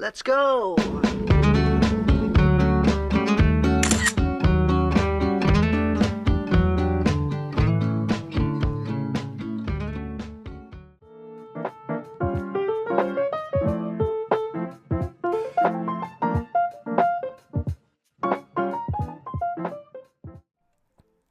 let's go!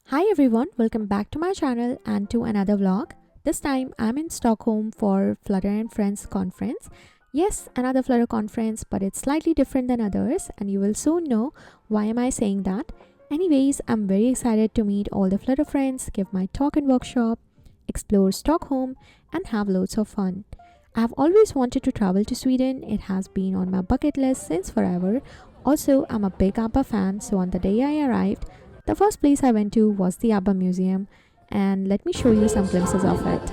Hi everyone, welcome back to my channel and to another vlog. This time I'm in Stockholm for Flutter and Friends conference. Yes, another Flutter conference, but it's slightly different than others and you will soon know why am I saying that. Anyways, I'm very excited to meet all the Flutter friends, give my talk and workshop, explore Stockholm and have loads of fun. I've always wanted to travel to Sweden. It has been on my bucket list since forever. Also, I'm a big ABBA fan, so on the day I arrived, the first place I went to was the ABBA Museum, and let me show you some glimpses of it.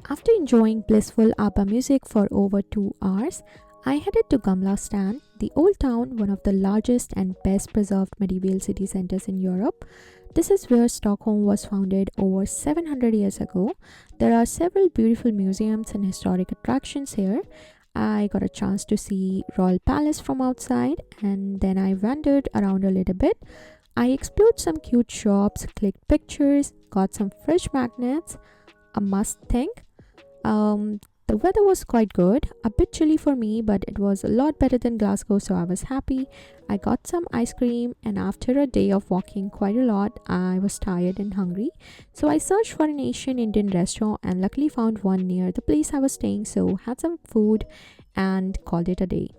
After enjoying blissful ABBA music for over 2 hours, I headed to Gamla Stan, the old town, one of the largest and best preserved medieval city centers in Europe. This is where Stockholm was founded over 700 years ago. There are several beautiful museums and historic attractions here. I got a chance to see Royal Palace from outside and then I wandered around a little bit. I explored some cute shops, clicked pictures, got some fresh magnets, a must think. The weather was quite good, a bit chilly for me, but it was a lot better than Glasgow, so I was happy. I got some ice cream, and after a day of walking quite a lot, I was tired and hungry. So I searched for an Asian Indian restaurant and luckily found one near the place I was staying, so had some food and called it a day.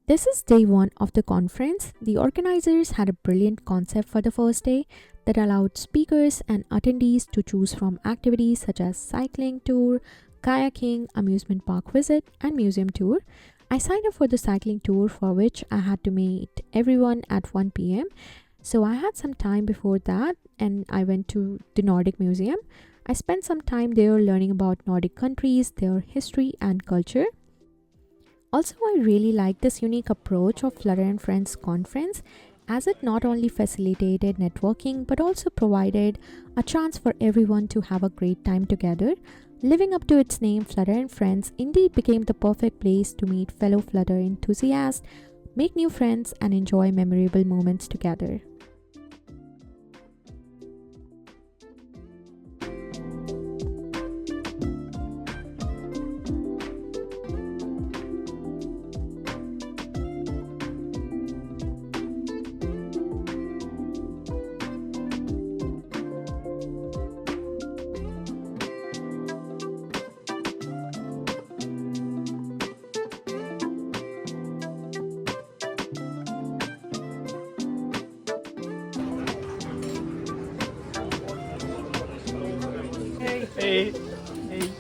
This is day one of the conference. The organizers had a brilliant concept for the first day that allowed speakers and attendees to choose from activities such as cycling tour, kayaking, amusement park visit, and museum tour. I signed up for the cycling tour, for which I had to meet everyone at 1 p.m. So I had some time before that and I went to the Nordic Museum. I spent some time there learning about Nordic countries, their history and culture. Also, I really like this unique approach of Flutter and Friends conference, as it not only facilitated networking but also provided a chance for everyone to have a great time together. Living up to its name, Flutter and Friends indeed became the perfect place to meet fellow Flutter enthusiasts, make new friends and enjoy memorable moments together. Hey. Hey.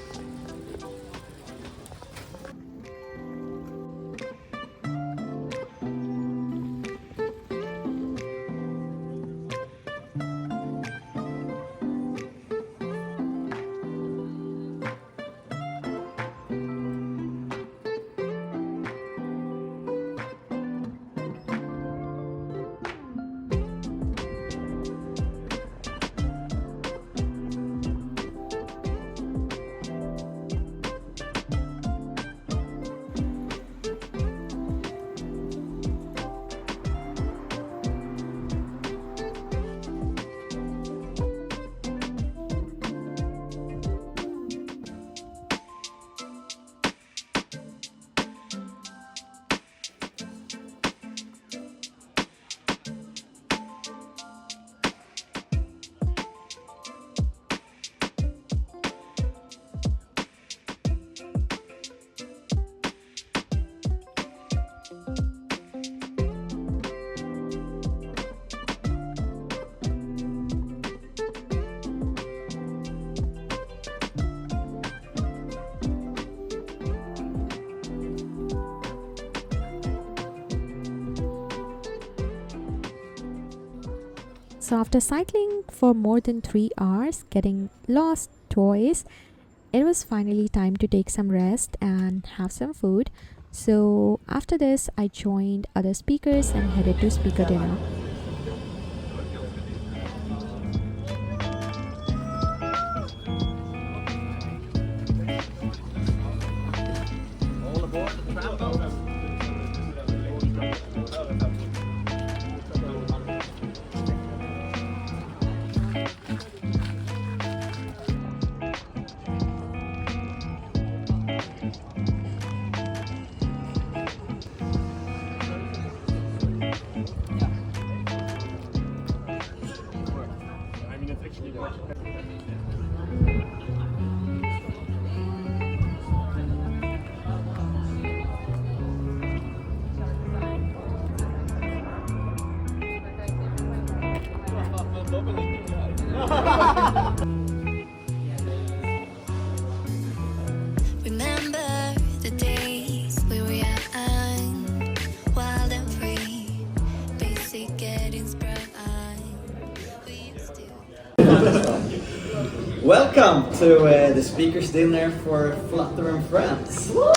So after cycling for more than 3 hours, getting lost twice, it was finally time to take some rest and have some food. So after this, I joined other speakers and headed to speaker dinner. Remember the days we were young, wild and free, basic getting sprung. We used to. Welcome to the speakers dinner for Flutter and Friends. We're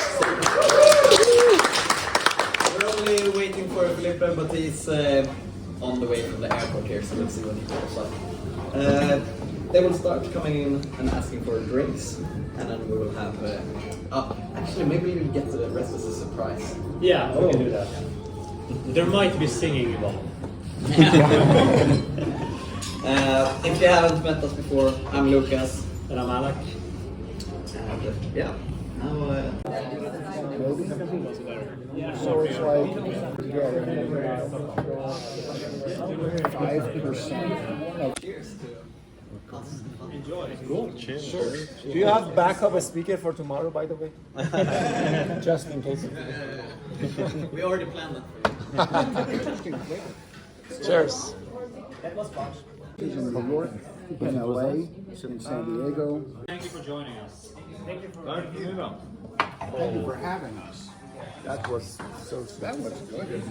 only waiting for Felipe, but he's on the way from the airport here, so we'll see when he comes up. They will start coming in and asking for drinks, and then we will have. Actually, maybe we'll get the rest as a surprise. Yeah, we can do that. There might be singing involved. If you haven't met us before, I'm Lucas. And I'm Alec. And yeah, now. So it's like 5%. Cheers to us. Enjoy. Cool. Cheers. Sure. Do you have backup speaker for tomorrow, by the way? Just in case. We already planned that for you. Cheers. That was fun. He's in New York, in LA, he's in San Diego. Thank you for joining us. Thank you for Thank you for having us. That was good.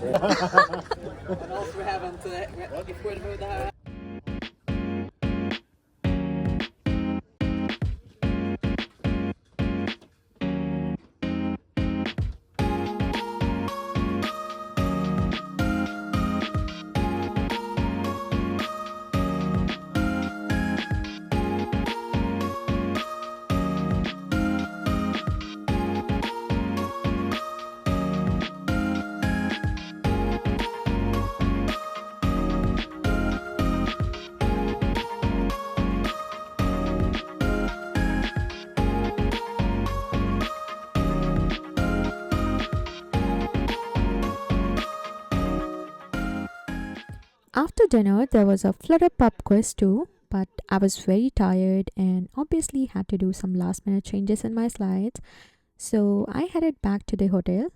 Men also we haven't if we're with the After dinner, there was a Flutter pub quiz too, but I was very tired and obviously had to do some last minute changes in my slides. So I headed back to the hotel.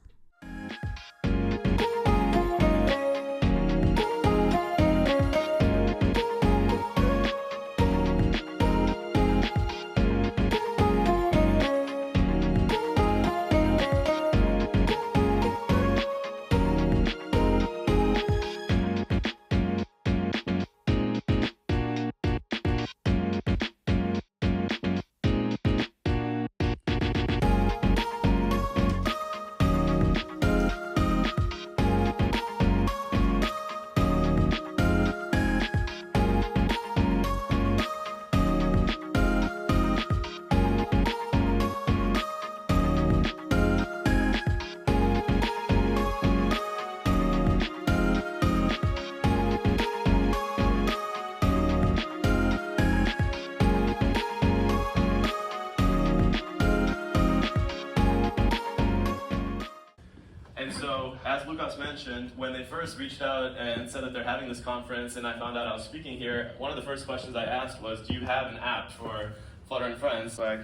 And so, as Lucas mentioned, when they first reached out and said that they're having this conference and I found out I was speaking here, one of the first questions I asked was, do you have an app for Flutter and Friends? Like,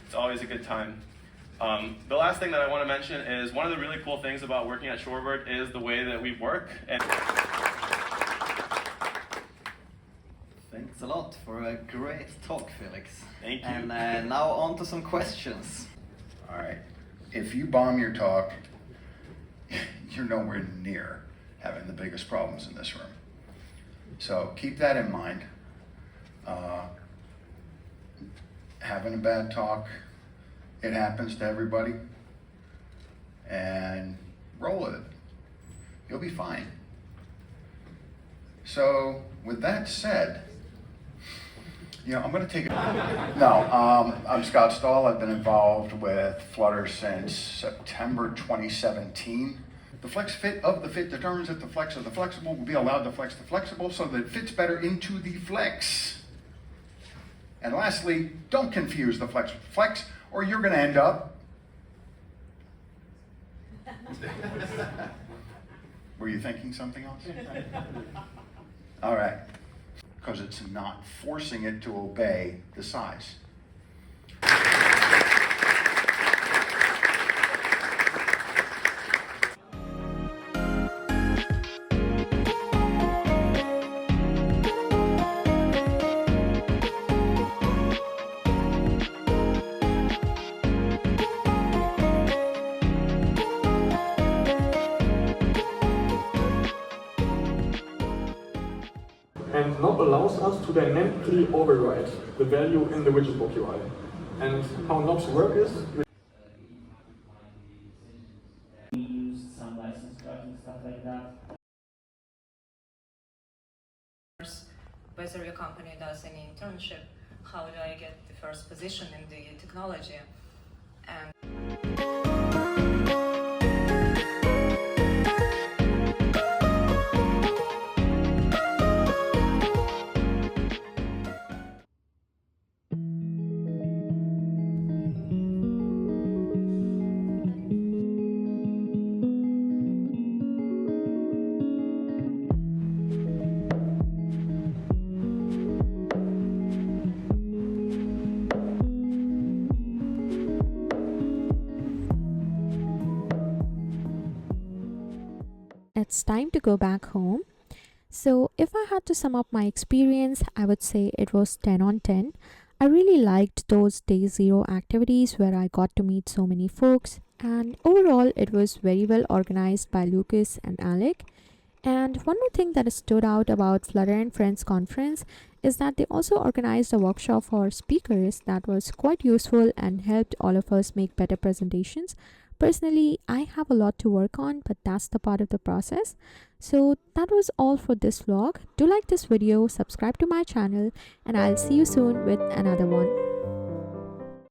it's always a good time. The last thing that I want to mention is one of the really cool things about working at Shorebird is the way that we work. And Thanks a lot for a great talk, Felix. Thank you. And now on to some questions. All right. If you bomb your talk, you're nowhere near having the biggest problems in this room. So keep that in mind. Having a bad talk, it happens to everybody. And roll with it. You'll be fine. So with that said, I'm going to take I'm Scott Stoll. I've been involved with Flutter since September 2017. The flex fit of the fit determines if the flex of the flexible will be allowed to flex the flexible so that it fits better into the flex. And lastly, don't confuse the flex with flex, or you're going to end up. Were you thinking something else? All right. Because it's not forcing it to obey the size. And not allows us to dynamically override the value in the widget book UI. And how knobs work is we use some license cards and stuff like that. Whether your company does any internship, how do I get the first position in the technology? And it's time to go back home. So if I had to sum up my experience, I would say it was 10 on 10. I really liked those day zero activities where I got to meet so many folks, and overall it was very well organized by Lucas and Alec. And one more thing that stood out about Flutter and Friends conference is that they also organized a workshop for speakers that was quite useful and helped all of us make better presentations. Personally, I have a lot to work on, but that's the part of the process. So that was all for this vlog. Do like this video, subscribe to my channel, and I'll see you soon with another one.